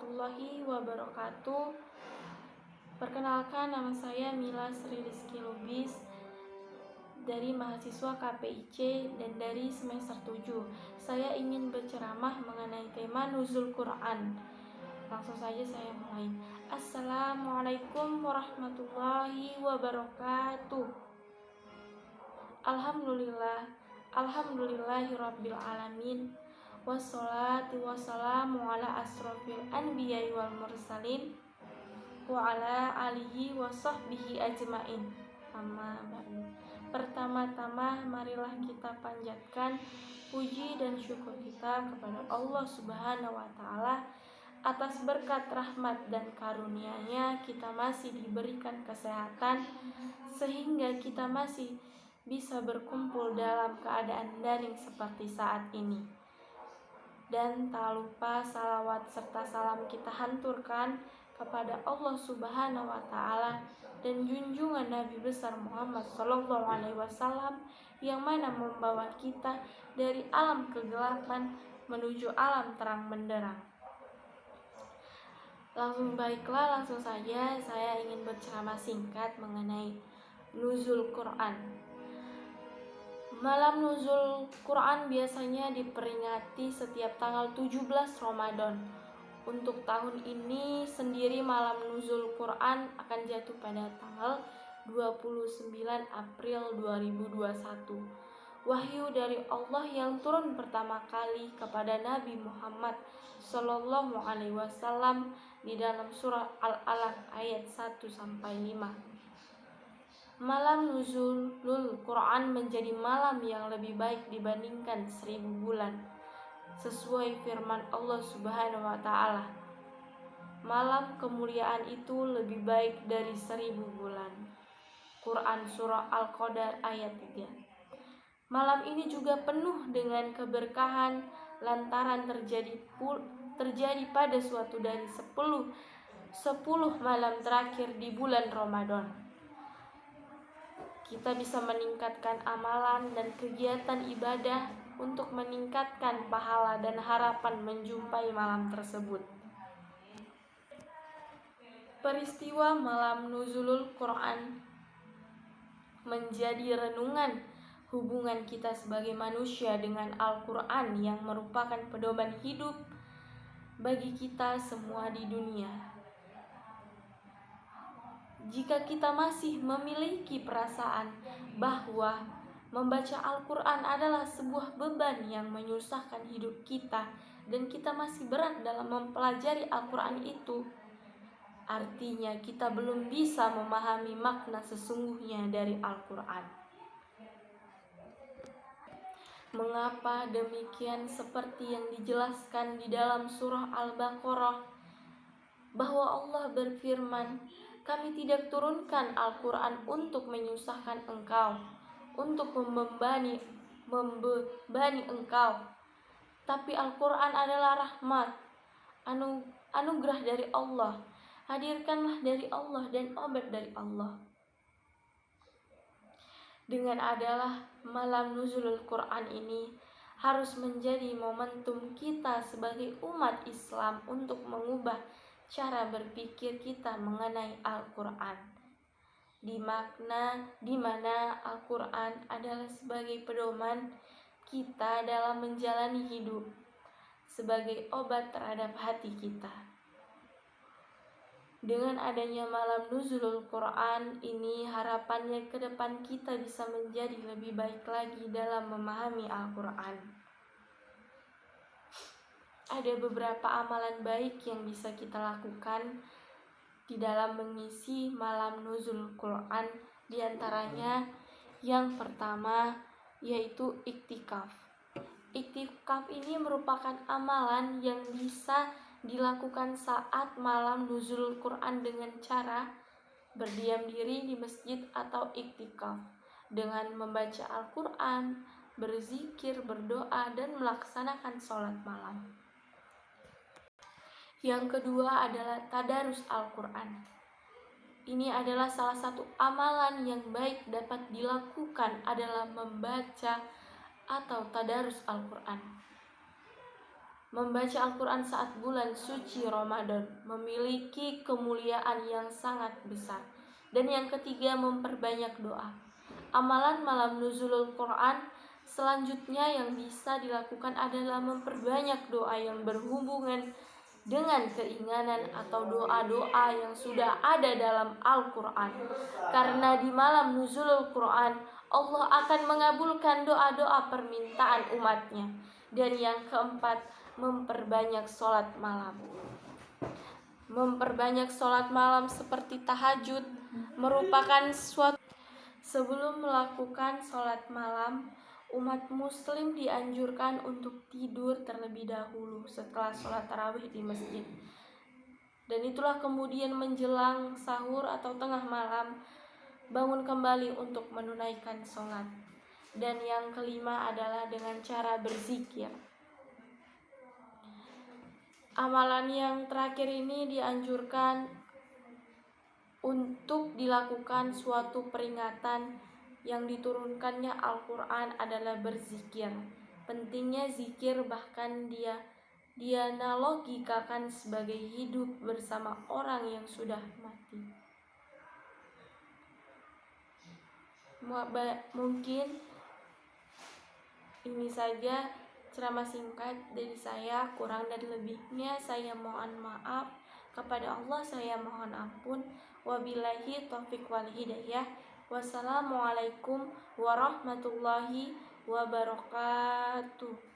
warahmatullahi wabarakatuh. Perkenalkan, nama saya Mila Sri Rizky Lubis dari mahasiswa KPIC dan dari semester 7. Saya ingin berceramah mengenai tema nuzul Quran. Langsung saja saya mulai. Assalamualaikum warahmatullahi wabarakatuh. Alhamdulillahirabbil alamin. Wassalatu wassalamu ala asrofil anbiya'i wal mursalin wa ala alihi wa sahbihi ajmain. Amma ba'du. Pertama-tama marilah kita panjatkan puji dan syukur kita kepada Allah Subhanahu wa taala atas berkat rahmat dan karunia-Nya kita masih diberikan kesehatan sehingga kita masih bisa berkumpul dalam keadaan daring seperti saat ini. Dan tak lupa salawat serta salam kita hanturkan kepada Allah Subhanahu wa taala dan junjungan Nabi besar Muhammad sallallahu alaihi wasallam yang mana membawa kita dari alam kegelapan menuju alam terang benderang. Langsung saja saya ingin berceramah singkat mengenai nuzul Quran. Malam nuzul Quran biasanya diperingati setiap tanggal 17 Ramadan. Untuk tahun ini sendiri malam nuzul Quran akan jatuh pada tanggal 29 April 2021. Wahyu dari Allah yang turun pertama kali kepada Nabi Muhammad Sallallahu Alaihi Wasallam di dalam surah Al-Alaq ayat 1-5. Malam nuzulul Quran menjadi malam yang lebih baik dibandingkan 1000 bulan. Sesuai firman Allah Subhanahu wa taala, malam kemuliaan itu lebih baik dari 1000 bulan. Quran surah Al-Qadar ayat 3. Malam ini juga penuh dengan keberkahan lantaran terjadi pada suatu dari 10 malam terakhir di bulan Ramadan. Kita bisa meningkatkan amalan dan kegiatan ibadah untuk meningkatkan pahala dan harapan menjumpai malam tersebut. Peristiwa malam nuzulul Quran menjadi renungan hubungan kita sebagai manusia dengan Al-Quran yang merupakan pedoman hidup bagi kita semua di dunia. Jika kita masih memiliki perasaan bahwa membaca Al-Quran adalah sebuah beban yang menyusahkan hidup kita dan kita masih berat dalam mempelajari Al-Quran itu, artinya kita belum bisa memahami makna sesungguhnya dari Al-Quran. Mengapa demikian? Seperti yang dijelaskan di dalam surah Al-Baqarah, bahwa Allah berfirman, "Kami tidak turunkan Al-Quran untuk menyusahkan engkau, untuk membebani engkau. Tapi Al-Quran adalah rahmat, anugerah dari Allah. Hadirkanlah dari Allah dan obat dari Allah." Dengan adalah malam nuzulul Quran ini harus menjadi momentum kita sebagai umat Islam untuk mengubah cara berpikir kita mengenai Al-Quran, di mana Al-Quran adalah sebagai pedoman kita dalam menjalani hidup, sebagai obat terhadap hati kita. Dengan adanya malam nuzulul Quran ini, harapannya ke depan kita bisa menjadi lebih baik lagi dalam memahami Al-Quran. Ada beberapa amalan baik yang bisa kita lakukan di dalam mengisi malam nuzul Quran. Di antaranya yang pertama yaitu iktikaf. Iktikaf ini merupakan amalan yang bisa dilakukan saat malam nuzul Quran dengan cara berdiam diri di masjid atau iktikaf dengan membaca Al-Quran, berzikir, berdoa, dan melaksanakan sholat malam. Yang kedua adalah tadarus Al-Quran. Ini adalah salah satu amalan yang baik dapat dilakukan adalah membaca atau tadarus Al-Quran. Membaca Al-Quran saat bulan suci Ramadan memiliki kemuliaan yang sangat besar. Dan yang ketiga, memperbanyak doa. Amalan malam nuzulul Quran selanjutnya yang bisa dilakukan adalah memperbanyak doa yang berhubungan dengan keinginan atau doa-doa yang sudah ada dalam Al-Quran. Karena di malam nuzulul Quran, Allah akan mengabulkan doa-doa permintaan umatnya. Dan yang keempat, memperbanyak sholat malam. Memperbanyak sholat malam seperti tahajud merupakan suatu. Sebelum melakukan sholat malam, umat muslim dianjurkan untuk tidur terlebih dahulu setelah sholat tarawih di masjid. Dan itulah kemudian menjelang sahur atau tengah malam bangun kembali untuk menunaikan sholat. Dan yang kelima adalah dengan cara berzikir. Amalan yang terakhir ini dianjurkan untuk dilakukan suatu peringatan yang diturunkannya Al-Quran adalah berzikir. Pentingnya zikir bahkan dianalogikakan sebagai hidup bersama orang yang sudah mati. Mungkin ini saja ceramah singkat dari saya, kurang dan lebihnya saya mohon maaf. Kepada Allah saya mohon ampun. Wabillahi taufiq wal hidayah. Wassalamualaikum warahmatullahi wabarakatuh.